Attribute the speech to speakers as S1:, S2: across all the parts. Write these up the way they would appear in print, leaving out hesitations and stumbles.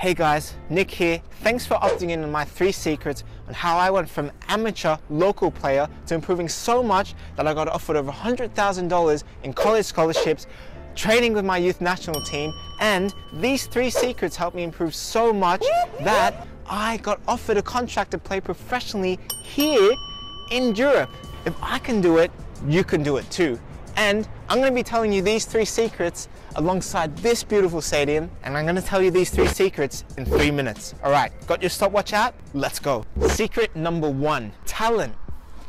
S1: Hey guys, Nick here. Thanks for opting in on my 3 secrets on how I went from amateur local player to improving so much that I got offered over $100,000 in college scholarships, training with my youth national team, and these 3 secrets helped me improve so much that I got offered a contract to play professionally here in Europe. If I can do it, you can do it too. And I'm going to be telling you these 3 secrets alongside this beautiful stadium, and I'm going to tell you these 3 secrets in 3 minutes. Alright, got your stopwatch out? Let's go. Secret number 1, talent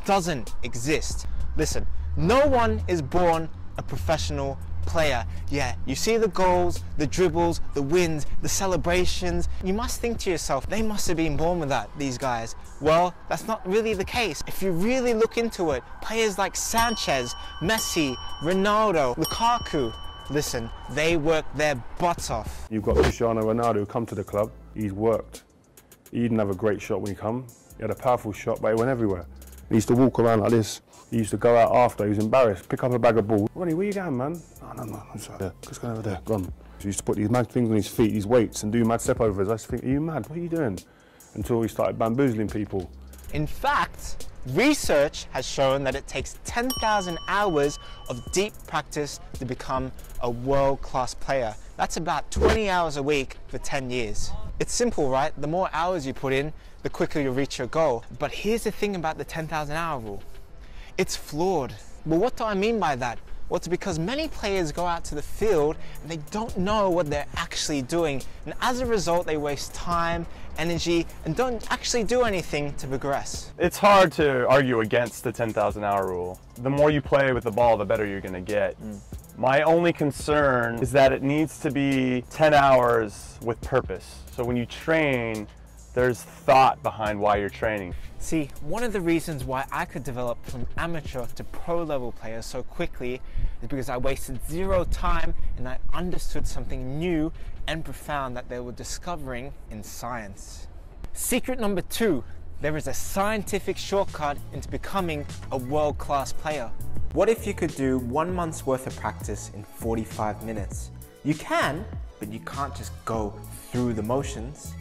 S1: doesn't exist. Listen, no one is born a professional player. Yeah, you see the goals, the dribbles, the wins, the celebrations. You must think to yourself, they must have been born with that, these guys. Well, that's not really the case. If you really look into it, players like Sanchez, Messi, Ronaldo, Lukaku, listen, they work their butts off.
S2: You've got Cristiano Ronaldo who come to the club, he's worked. He didn't have a great shot when he come. He had a powerful shot, but he went everywhere. He used to walk around like this. He used to go out after, he was embarrassed, pick up a bag of balls. Ronnie, where you going, man? Oh, no, I'm sorry. Yeah, just go over there, go on. So he used to put these mad things on his feet, these weights, and do mad step overs. I used to think, are you mad? What are you doing? Until he started bamboozling people.
S1: In fact, research has shown that it takes 10,000 hours of deep practice to become a world-class player. That's about 20 hours a week for 10 years. It's simple, right? The more hours you put in, the quicker you'll reach your goal. But here's the thing about the 10,000 hour rule. It's flawed. Well, what do I mean by that? Well, it's because many players go out to the field and they don't know what they're actually doing. And as a result, they waste time, energy, and don't actually do anything to progress.
S3: It's hard to argue against the 10,000 hour rule. The more you play with the ball, the better you're going to get. My only concern is that it needs to be 10 hours with purpose. So when you train, there's thought behind why you're training.
S1: See, one of the reasons why I could develop from amateur to pro level player so quickly is because I wasted 0 time and I understood something new and profound that they were discovering in science. Secret number 2, there is a scientific shortcut into becoming a world-class player. What if you could do 1 month's worth of practice in 45 minutes? You can, but you can't just go through the motions.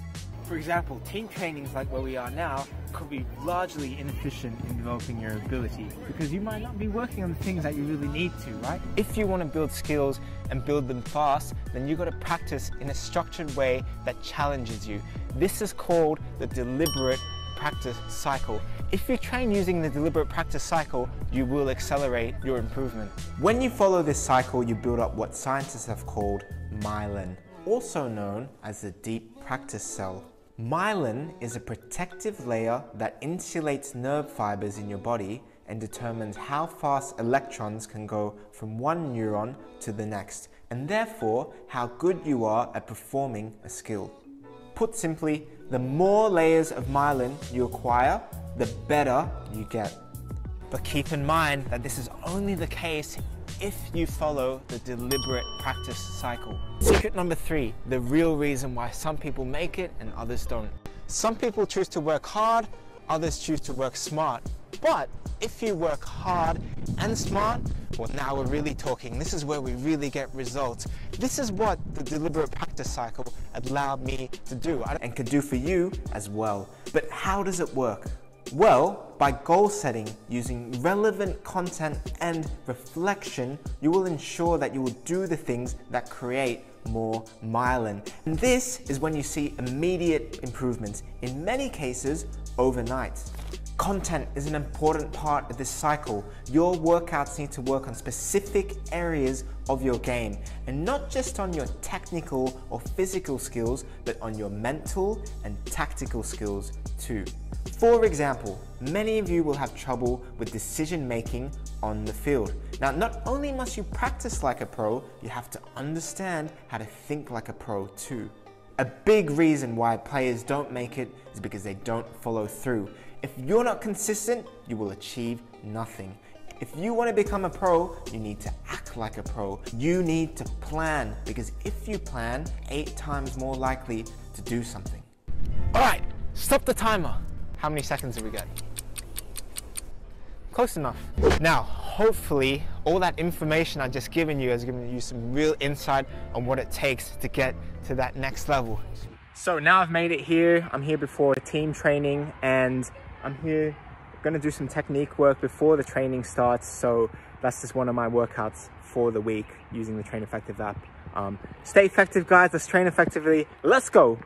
S1: For example, team trainings like where we are now could be largely inefficient in developing your ability because you might not be working on the things that you really need to, right? If you want to build skills and build them fast, then you've got to practice in a structured way that challenges you. This is called the deliberate practice cycle. If you train using the deliberate practice cycle, you will accelerate your improvement. When you follow this cycle, you build up what scientists have called myelin, also known as the deep practice cell. Myelin is a protective layer that insulates nerve fibers in your body and determines how fast electrons can go from one neuron to the next, and therefore how good you are at performing a skill. Put simply, the more layers of myelin you acquire, the better you get. But keep in mind that this is only the case if you follow the deliberate practice cycle. Secret number 3, the real reason why some people make it and others don't. Some people choose to work hard, others choose to work smart. But if you work hard and smart, well, now we're really talking. This is where we really get results. This is what the deliberate practice cycle allowed me to do and can do for you as well. But how does it work? Well, by goal setting, using relevant content and reflection, you will ensure that you will do the things that create more myelin. And this is when you see immediate improvements, in many cases overnight. Content is an important part of this cycle. Your workouts need to work on specific areas of your game, and not just on your technical or physical skills, but on your mental and tactical skills too. For example, many of you will have trouble with decision making on the field. Now, not only must you practice like a pro, you have to understand how to think like a pro too. A big reason why players don't make it is because they don't follow through. If you're not consistent, you will achieve nothing. If you want to become a pro, you need to act like a pro. You need to plan, because if you plan, 8 times more likely to do something. All right, stop the timer. How many seconds have we got? Close enough. Now, hopefully, all that information I've just given you has given you some real insight on what it takes to get to that next level. So now I've made it here. I'm here before team training, and I'm here gonna do some technique work before the training starts. So that's just one of my workouts for the week using the Train Effective app. Stay effective, guys. Let's train effectively. Let's go.